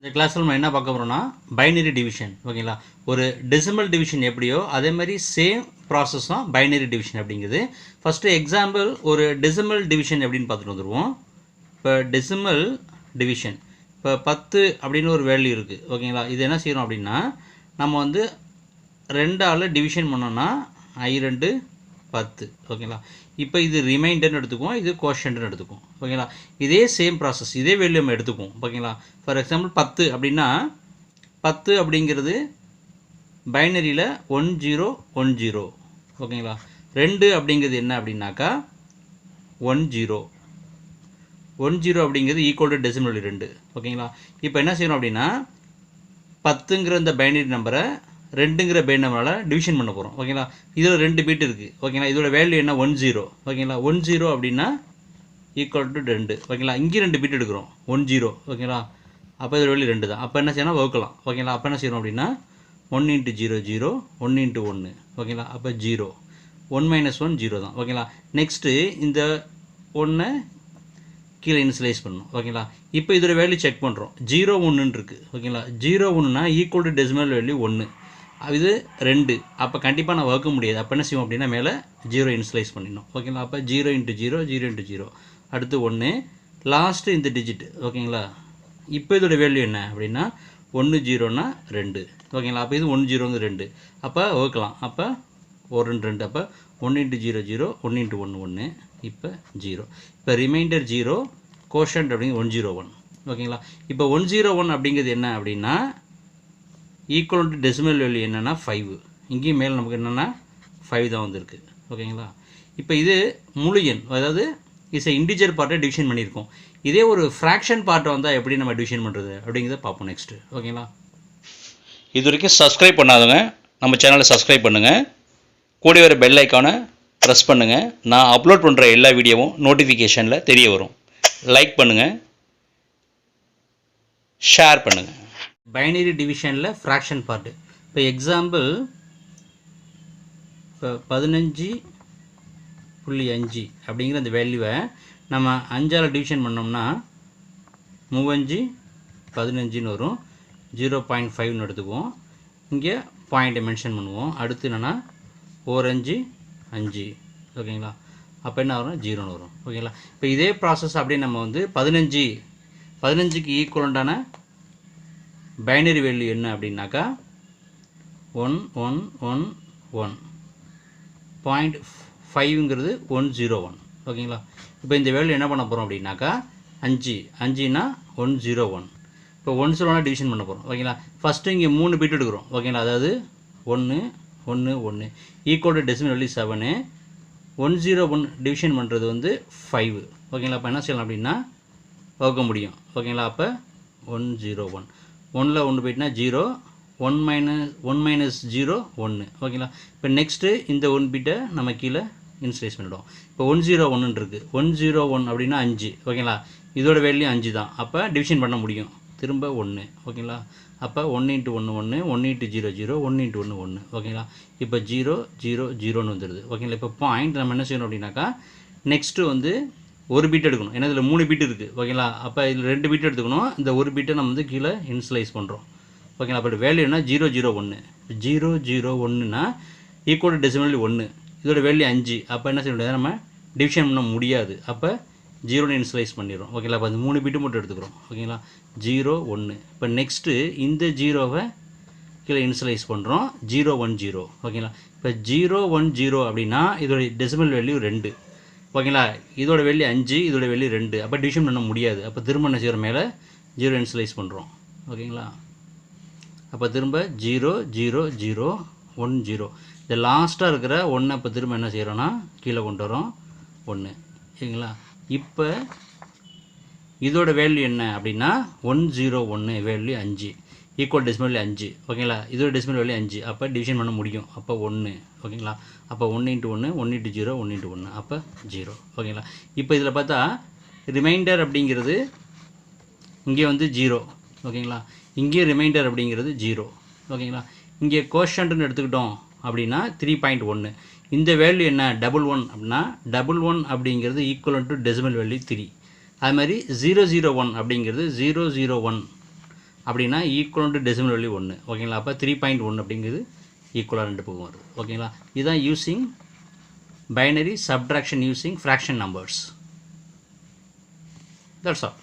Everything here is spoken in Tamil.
இந்த கிளாஸில் நம்ம என்ன பார்க்க போகிறோம்னா பைனரி டிவிஷன். ஓகேங்களா, ஒரு டெசிமல் டிவிஷன் எப்படியோ அதே மாதிரி சேம் ப்ராசஸ் தான் பைனரி டிவிஷன் அப்படிங்கிறது. ஃபஸ்ட்டு எக்ஸாம்பிள் ஒரு டெசிமல் டிவிஷன் எப்படின்னு பார்த்துட்டு வந்துடுவோம். இப்போ டெசிமல் டிவிஷன் இப்போ 10 அப்படின்னு ஒரு வேல்யூ இருக்குது. ஓகேங்களா, இது என்ன செய்யணும் அப்படின்னா நம்ம வந்து 2ஆல் டிவிஷன் பண்ணோன்னா I2 10. ஓகேங்களா, இப்போ இது ரிமைண்டர்னு எடுத்துக்குவோம், இது கோஷன்ட்னு எடுத்துக்குவோம். ஓகேங்களா, இதே சேம் ப்ராசஸ் இதே வேல்யூ நம்ம எடுத்துக்குவோம். ஓகேங்களா, ஃபார் எக்ஸாம்பிள் 10 அப்படின்னா 10 அப்படிங்கிறது பைனரியில் 1010. ஓகேங்களா, 2 அப்படிங்கிறது என்ன அப்படின்னாக்கா 10 அப்படிங்கிறது ஈக்குவல் டு டெசிமல் 2. ஓகேங்களா, இப்போ என்ன செய்யணும் அப்படின்னா 10ங்கிற இந்த பைனரி நம்பரை 2ங்கிற பைனரி நம்பரால் டிவிஷன் பண்ண போகிறோம். ஓகேங்களா, இதில் 2 பீட் இருக்குது. ஓகேங்களா, இதோட வேல்யூ என்ன 10. ஓகேங்களா, 10 அப்படின்னா ஈக்குவல் டு 2. ஓகேங்களா, இங்கே 2 பீட் எடுக்கிறோம் 10. ஓகேங்களா, அப்போ இதோட வேல்யூ 2 தான். அப்போ என்ன செய்யணும் வகுக்கலாம். ஓகேங்களா, அப்போ என்ன செய்யணும் அப்படின்னா 1 × 0 0 1 × 1. ஓகேங்களா, அப்போ 0 1 - 1 0 தான். ஓகேங்களா, நெக்ஸ்ட்டு இந்த 1 கீழே இனிஷியலைஸ் பண்ணணும். ஓகேங்களா, இப்போ இதோட வேல்யூ செக் பண்ணுறோம். 0 1 இருக்குது. ஓகேங்களா, 0 1னா ஈக்குவல் டு டெசிமல் வேல்யூ 1, இது 2. அப்போ கண்டிப்பாக நான் வகுக்க முடியாது. அப்போ என்ன செய்வோம் அப்படின்னா மேலே 0 இனிஷியலைஸ் பண்ணிடணும். ஓகேங்களா, அப்போ 0 × 0 0 × 0 அடுத்து 1 லாஸ்ட்டு இந்த டிஜிட். ஓகேங்களா, இப்போ இதோட வேல்யூ என்ன அப்படின்னா 1 0னா 2. ஓகேங்களா, அப்போ இது 1 0 2. அப்போ வகுக்கலாம். அப்போ 1 2 2. அப்போ 1 × 0 0 1 × 1 1. இப்போ 0. இப்போ ரிமைண்டர் 0 கோஷன்ட் அப்படிங்கிறது 101. ஓகேங்களா, இப்போ 101 அப்படிங்கிறது என்ன அப்படின்னா ஈக்குவல் டு டெசிமல் வேல்யூ என்னென்னா 5. இங்கேயும் மேலே நமக்கு என்னென்னா 5 தான் வந்திருக்கு. ஓகேங்களா, இப்போ இது முழு எண், அதாவது இஸ் இன்டிஜர் பார்ட்டை டிவிஷன் பண்ணியிருக்கோம். இதே ஒரு ஃப்ராக்ஷன் பார்ட்டை வந்தால் எப்படி நம்ம டிவிஷன் பண்ணுறது அப்படிங்கிறத பார்ப்போம் நெக்ஸ்ட்டு. ஓகேங்களா, இது வரைக்கும் சப்ஸ்கிரைப் பண்ணாதவங்க நம்ம சேனலை சப்ஸ்கிரைப் பண்ணுங்கள், கூட வர பெல் ஐக்கானை ப்ரெஸ் பண்ணுங்கள். நான் அப்லோட் பண்ணுற எல்லா வீடியோவும் நோட்டிஃபிகேஷனில் தெரிய வரும். லைக் பண்ணுங்கள், ஷேர் பண்ணுங்கள். பைனரி டிவிஷனில் ஃப்ராக்ஷன் பார்ட்டு. இப்போ எக்ஸாம்பிள் இப்போ 15.5 அப்படிங்கிற அந்த வேல்யூவை நம்ம 5ஆல் டிவிஷன் பண்ணோம்னா 3 15 வரும். 0.5ன்னு எடுத்துக்குவோம். இங்கே பாயிண்ட்டை மென்ஷன் பண்ணுவோம். அடுத்து என்னென்னா 4 5 ஓகேங்களா, அப்போ என்ன வரும் 0ன்னு வரும். ஓகேங்களா, இப்போ இதே ப்ராசஸ் அப்படியே நம்ம வந்து 15க்கு ஈக்குவலண்டான பைனரி வேல்யூ என்ன அப்படின்னாக்கா 1 1 1 1. 0.5ங்கிறது 101. ஓகேங்களா, இப்போ இந்த வேல்யூ என்ன பண்ண போகிறோம் அப்படின்னாக்கா 5னா 101. இப்போ 101 டிவிஷன் பண்ண போகிறோம். ஓகேங்களா, ஃபஸ்ட்டு இங்கே 3 பிட் எடுக்கிறோம். ஓகேங்களா, அதாவது 1 1 1 equal to decimal value 7. 101 division பண்ணுறது வந்து 5. ஓகேங்களா, அப்போ என்ன செய்யலாம் அப்படின்னா வகுக்க முடியும். ஓகேங்களா, அப்போ 101 1ல் 1 போயிட்டுனா 0 1 - 0 1. ஓகேங்களா, இப்போ நெக்ஸ்ட்டு இந்த 1 பிட்டை நம்ம கீழே இன்ஸ்லைஸ் பண்ணிவிடுவோம். இப்போ 101 இருக்குது. 101 அப்படின்னா 5. ஓகேங்களா, இதோட வேல்யூ 5 தான். அப்போ டிவிஷன் பண்ண முடியும். திரும்ப 1. ஓகேங்களா, அப்போ 1 × 1 1 1 × 0 0 1 × 1 1. ஓகேங்களா, இப்போ 0 0 0ன்னு வந்துடுது. ஓகேங்களா, இப்போ பாயிண்ட் நம்ம என்ன செய்யணும் அப்படின்னாக்கா நெக்ஸ்ட்டு வந்து ஒரு பீட் எடுக்கணும். ஏன்னா இதில் 3 பீட் இருக்குது. ஓகேங்களா, அப்போ இதில் 2 பீட் எடுத்துக்கணும். இந்த ஒரு பீட்டை நம்ம வந்து கீழே இன்ஸ்லைஸ் பண்ணுறோம். ஓகேங்களா, அப்போ வேல்யூ என்ன 0 0 1. 0 0 1னா ஈக்குவல் டு டெசிமல் 1. இதோட வேல்யூ 5. அப்போ என்ன செய்ய முடியாது, நம்ம டிவிஷன் பண்ண முடியாது. அப்போ 0ன்னு இன்ஸ்லைஸ் பண்ணிடுறோம். ஓகேங்களா, அப்போ அந்த 3 பீட்டு மட்டும் எடுத்துக்கிறோம். ஓகேங்களா, 0 1. இப்போ நெக்ஸ்ட்டு இந்த 0வை கீழே இன்ஸ்லைஸ் பண்ணுறோம். 0 1 0. ஓகேங்களா, இப்போ 0 1 0 அப்படின்னா இதோட டெசிமல் வேல்யூ 2. ஓகேங்களா, இதோட வேல்யூ 5, இதோட வேல்யூ 2. அப்போ டிவிஷன் பண்ண முடியாது. அப்போ திரும்ப என்ன செய்கிற மேலே 0 இன்ஸ்லைஸ் பண்ணுறோம். ஓகேங்களா, அப்போ திரும்ப 0 0 0 1 0. இந்த லாஸ்ட்டாக இருக்கிற 1 அப்போ திரும்ப என்ன செய்கிறோன்னா கீழே கொண்டு வரோம் 1. ஓகேங்களா, இப்போ இதோட வேல்யூ என்ன அப்படின்னா 101 வேல்யூ 5 ஈக்குவல் டெசிமல் வேல்யூ 5. ஓகேங்களா, இதோட டெசிமல் வேல்யூ 5. அப்போ டிவிஷன் பண்ண முடியும். அப்போ 1. ஓகேங்களா, அப்போ 1 × 1 1 × 0 1 × 1 அப்போ 0. ஓகேங்களா, இப்போ இதில் பார்த்தா ரிமைண்டர் அப்படிங்கிறது இங்கே வந்து 0. ஓகேங்களா, இங்கே ரிமைண்டர் அப்படிங்கிறது 0. ஓகேங்களா, இங்கே கோஷன்ட்னு எடுத்துக்கிட்டோம் அப்படின்னா 3.1. இந்த வேல்யூ என்ன 11 அப்படின்னா 11 அப்படிங்கிறது ஈக்குவல் டு டெசிமல் வேல்யூ 3. அது மாதிரி 001 அப்படிங்கிறது 001 அப்படின்னா ஈக்குவல் டு டெசிமல் வேல்யூ 1 ஓகேங்களா. அப்போ 3.1 அப்படிங்கிறது ஈக்குவலாக 2 பக்கம் வருது ஓகேங்களா. இதுதான் using binary subtraction using fraction numbers. That's all.